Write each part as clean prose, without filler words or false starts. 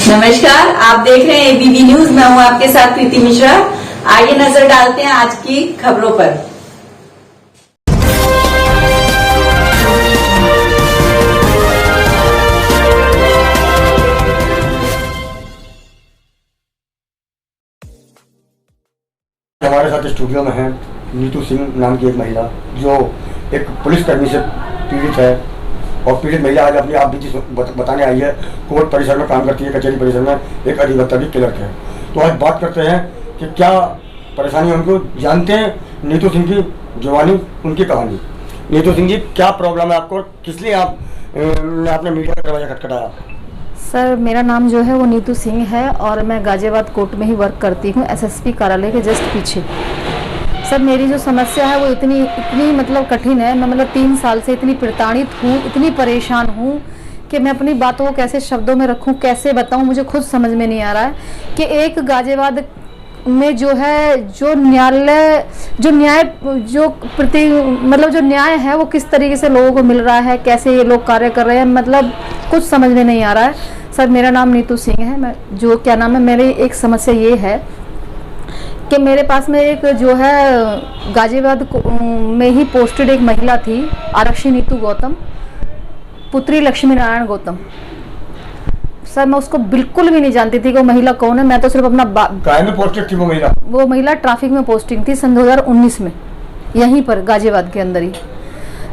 नमस्कार, आप देख रहे हैं एबीपी न्यूज। मैं हूं आपके साथ प्रीति मिश्रा। आइए नजर डालते हैं आज की खबरों पर। हमारे साथ स्टूडियो में है नीतू सिंह नाम की एक महिला जो एक पुलिसकर्मी से पीड़ित है और पीड़ित महिला आज अपनी आप बीती बताने आई है। कोर्ट परिसर में काम करती है, कचहरी परिसर में एक अधिवक्ता भी क्लर्क है। तो आज बात करते हैं कि क्या परेशानी है उनको, जानते हैं नीतू सिंह की जुबानी उनकी कहानी। नीतू सिंह जी, क्या प्रॉब्लम है आपको, किस लिए आपने मीडिया का दरवाजा खटखटाया? सर, मेरा नाम जो है वो नीतू सिंह है और मैं गाजियाबाद कोर्ट में ही वर्क करती हूँ, एसएसपी कार्यालय के जस्ट पीछे। सर, मेरी जो समस्या है वो इतनी मतलब कठिन है। मैं मतलब 3 साल से इतनी प्रताड़ित हूँ, इतनी परेशान हूँ कि मैं अपनी बातों को कैसे शब्दों में रखूँ, कैसे बताऊँ, मुझे खुद समझ में नहीं आ रहा है कि एक गाजियाबाद में जो है जो न्याय है वो किस तरीके से लोगों को मिल रहा है, कैसे ये लोग कार्य कर रहे हैं, मतलब कुछ समझ में नहीं आ रहा है। सर, मेरा नाम नीतू सिंह है। मैं जो क्या नाम है, मेरी एक समस्या ये है कि मेरे पास में एक जो है गाजियाबाद में ही पोस्टेड एक महिला थी, आरक्षी नीतू गौतम, पुत्री लक्ष्मी नारायण गौतम। सर, मैं उसको बिल्कुल भी नहीं जानती थी कि वो महिला कौन है। मैं तो सिर्फ अपना काय में पोस्टेड थी वो महिला ट्रैफिक में पोस्टिंग थी सन 2019 में, यहीं पर गाजियाबाद के अंदर ही।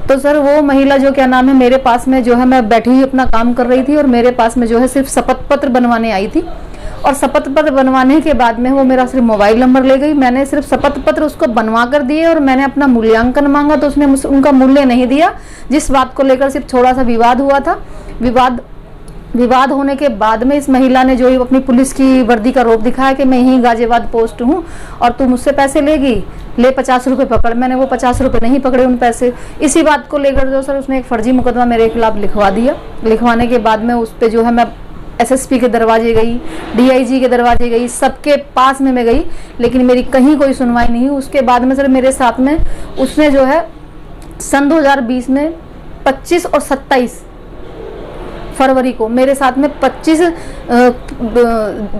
तो सर, वो महिला जो क्या नाम है मेरे पास में जो है, मैं बैठी हुई अपना काम कर रही थी और मेरे पास में जो है सिर्फ शपथ पत्र बनवाने आई थी। और शपथ पत्र बनवाने के बाद में वो मेरा सिर्फ मोबाइल नंबर ले गई। मैंने सिर्फ शपथ पत्र उसको बनवा कर दिए और मैंने अपना मूल्यांकन मांगा तो उसने उनका मूल्य नहीं दिया, जिस बात को लेकर सिर्फ थोड़ा सा विवाद हुआ था। विवाद होने के बाद में इस महिला ने जो अपनी पुलिस की वर्दी का रोप दिखाया कि मैं यहीं गाजियाबाद पोस्ट हूँ और तू मुझसे पैसे लेगी, ले 50 रुपये पकड़। मैंने वो 50 रुपये नहीं पकड़े, उन पैसे। इसी बात को लेकर जो सर उसने एक फर्जी मुकदमा मेरे खिलाफ लिखवा दिया। लिखवाने के बाद में उस पर जो है मैं एसएसपी के दरवाजे गई, डीआईजी के दरवाजे गई, सबके पास में मैं गई, लेकिन मेरी कहीं कोई सुनवाई नहीं हुई। उसके बाद में सर मेरे साथ में उसने जो है सन 2020 में 25 और 27 फरवरी को मेरे साथ में 25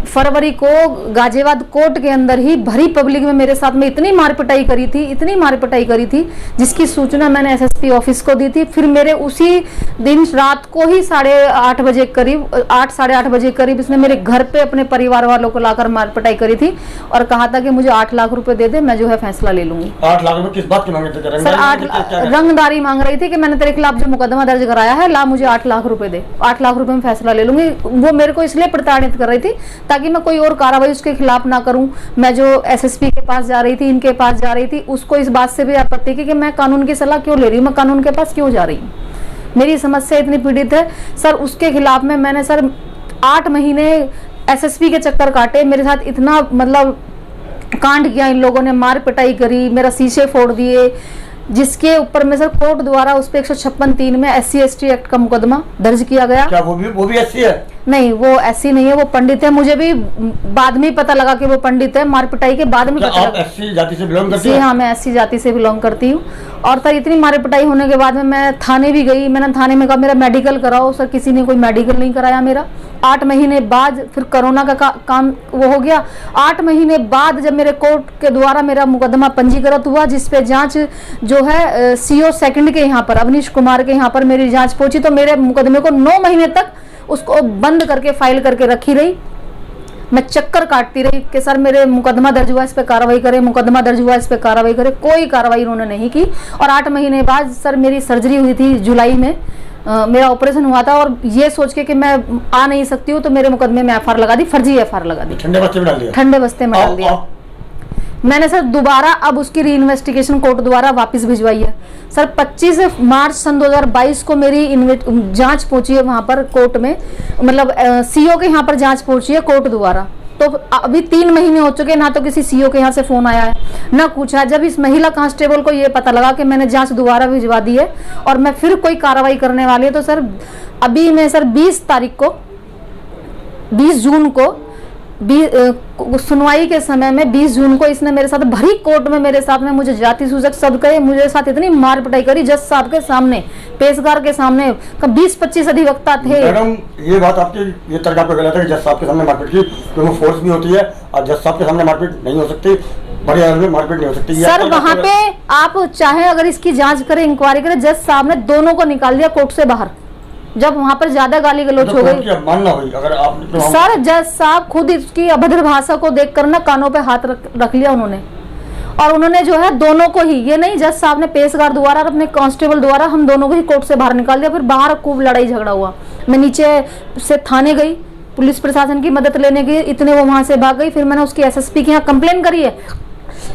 फरवरी को गाजियाबाद कोर्ट के अंदर ही भरी पब्लिक में मेरे साथ में इतनी मारपिटाई करी थी जिसकी सूचना मैंने एसएसपी ऑफिस को दी थी। फिर मेरे उसी दिन रात को ही 8:30 बजे करीब 8 साढ़े 8 बजे करीब इसने मेरे घर पे अपने परिवार वालों को लाकर मारपिटाई करी थी और कहा था कि मुझे 8 लाख रुपए दे दे, मैं जो है फैसला ले लूंगी। 8 लाख रुपए किस बात के मांगे थे? सर, रंगदारी मांग रही थी कि मैंने तेरे खिलाफ जो मुकदमा दर्ज कराया है, ला मुझे 8 लाख रुपए दे, 8 लाख रुपए में फैसला ले लूंगी। वो मेरे को इसलिए प्रताड़ित कर रही थी ताकि मैं कोई और कार्रवाई उसके खिलाफ ना करूं। मैं जो एसएसपी के पास जा रही थी, इनके पास जा रही थी, उसको इस बात से भी आपत्ति की कि मैं कानून की सलाह क्यों ले रही हूँ, मैं कानून के पास क्यों जा रही हूँ, मेरी समस्या इतनी पीड़ित है। सर, उसके खिलाफ में मैंने सर 8 महीने एसएसपी के चक्कर काटे। मेरे साथ इतना मतलब कांड किया, इन लोगों ने मार पिटाई करी, मेरा शीशे फोड़ दिए, जिसके ऊपर में सर कोर्ट द्वारा उस पे 156(3) में SC/ST एक्ट का मुकदमा दर्ज किया गया। क्या वो भी SC है? नहीं, वो SC नहीं है, वो पंडित है। मुझे भी बाद में ही पता लगा कि वो पंडित है, मारपिटाई के बाद में पता लगा। आप SC जाति से बिलोंग करती हैं? हाँ, मैं SC जाति से बिलोंग करती हूँ। और सर, इतनी मारपिटाई होने के बाद में मैं थाने भी गई। मैंने थाने में कहा मेरा मेडिकल कराओ। सर, किसी ने कोई मेडिकल नहीं कराया मेरा। 8 महीने बाद फिर कोरोना का काम वो हो गया। 8 महीने बाद जब मेरे कोर्ट के द्वारा मेरा मुकदमा पंजीकृत हुआ, जिसपे जांच जो है CO सेकंड के यहाँ पर अवनीश कुमार के यहाँ पर मेरी जांच पहुंची, तो मेरे मुकदमे को 9 महीने तक उसको बंद करके फाइल करके रखी रही। मैं चक्कर काटती रही कि सर मेरे मुकदमा दर्ज हुआ, इस पे कार्रवाई करें, मुकदमा दर्ज हुआ, इस पे कार्रवाई करें। कोई कार्रवाई उन्होंने नहीं की। और 8 महीने बाद सर मेरी सर्जरी हुई थी जुलाई में, मेरा ऑपरेशन हुआ था और ये सोच के कि मैं आ नहीं सकती हूँ तो मेरे मुकदमे में FR लगा दी, फर्जी FR लगा दी, ठंडे बस्ते में डाल दिया। मैंने सर दोबारा अब उसकी री इन्वेस्टिगेशन कोर्ट द्वारा वापस भिजवाई है। सर 25 मार्च सन 2022 को मेरी जांच पहुंची है वहां पर कोर्ट में, मतलब CO के यहाँ पर जांच पहुंची है कोर्ट द्वारा। तो अभी 3 महीने हो चुके, ना तो किसी CO के यहाँ से फोन आया है ना कुछ है। जब इस महिला कांस्टेबल को ये पता लगा कि मैंने जांच दोबारा भिजवा दी है और मैं फिर कोई कार्रवाई करने वाली है, तो सर अभी मैं सर 20 जून को सुनवाई के समय में 20 जून को इसने मेरे साथ भरी कोर्ट में मेरे साथ में मुझे जाति सूचक शब्द कहे, मुझे साथ इतनी मार पिटाई करी जज साहब के सामने, पेशकार के सामने। 20-25 अधिवक्ता थे। मैडम ये बात आपकी ये तर्क आपका गलत है कि जज साहब के सामने मारपीट की क्योंकि फोर्स भी होती है और जज साहब के सामने मारपीट नहीं हो सकती, बड़ी अदालत में मारपीट नहीं हो सकती। सर वहाँ पे आप चाहे अगर इसकी जांच करें, इंक्वायरी करें, जज साहब ने दोनों को निकाल दिया कोर्ट से बाहर जब वहां पर ज्यादा गाली गलौच हो गई। मानना हुई अगर आप सर जज साहब खुद इसकी अभद्र भाषा को देखकर ना कानों पे हाथ रख लिया उन्होंने, और उन्होंने जो है दोनों को ही, ये नहीं जज साहब ने पेशकार द्वारा और अपने कांस्टेबल द्वारा हम दोनों को ही कोर्ट से बाहर निकाल दिया। फिर बाहर खूब लड़ाई झगड़ा हुआ, मैं नीचे से थाने गई पुलिस प्रशासन की मदद लेने की, इतने वो वहां से भाग गई। फिर मैंने उसकी एसएसपी के यहाँ कंप्लेन करी है,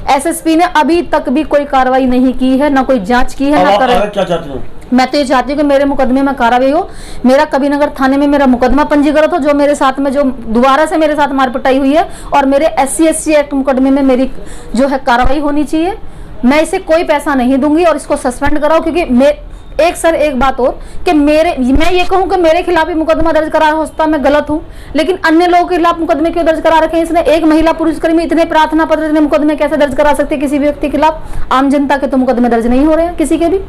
एसएसपी ने अभी तक भी कोई कार्रवाई नहीं की है, ना कोई जांच की है, ना क्या चाहती हूँ मैं तो ये चाहती हूँ कि मेरे मुकदमे में कार्रवाई हो, मेरा कबीरनगर थाने में मेरा मुकदमा पंजीकृत हो, जो मेरे साथ में जो दोबारा से मेरे साथ मारपिटाई हुई है, और मेरे SC/SC एक्ट मुकदमे में मेरी जो है कार्रवाई होनी चाहिए। मैं इसे कोई पैसा नहीं दूंगी और इसको सस्पेंड कराओ, क्योंकि एक बात और कि मैं ये कहूँ कि मेरे खिलाफ ही मुकदमा दर्ज करा हो सकता मैं गलत हूँ, लेकिन अन्य लोगों के खिलाफ मुकदमे क्यों दर्ज करा रखे हैं इसने? एक महिला पुलिसकर्मी इतने प्रार्थना पत्र, इतने मुकदमे कैसे दर्ज करा सकते किसी भी व्यक्ति के खिलाफ? आम जनता के तो मुकदमे दर्ज नहीं हो रहे हैं किसी के भी।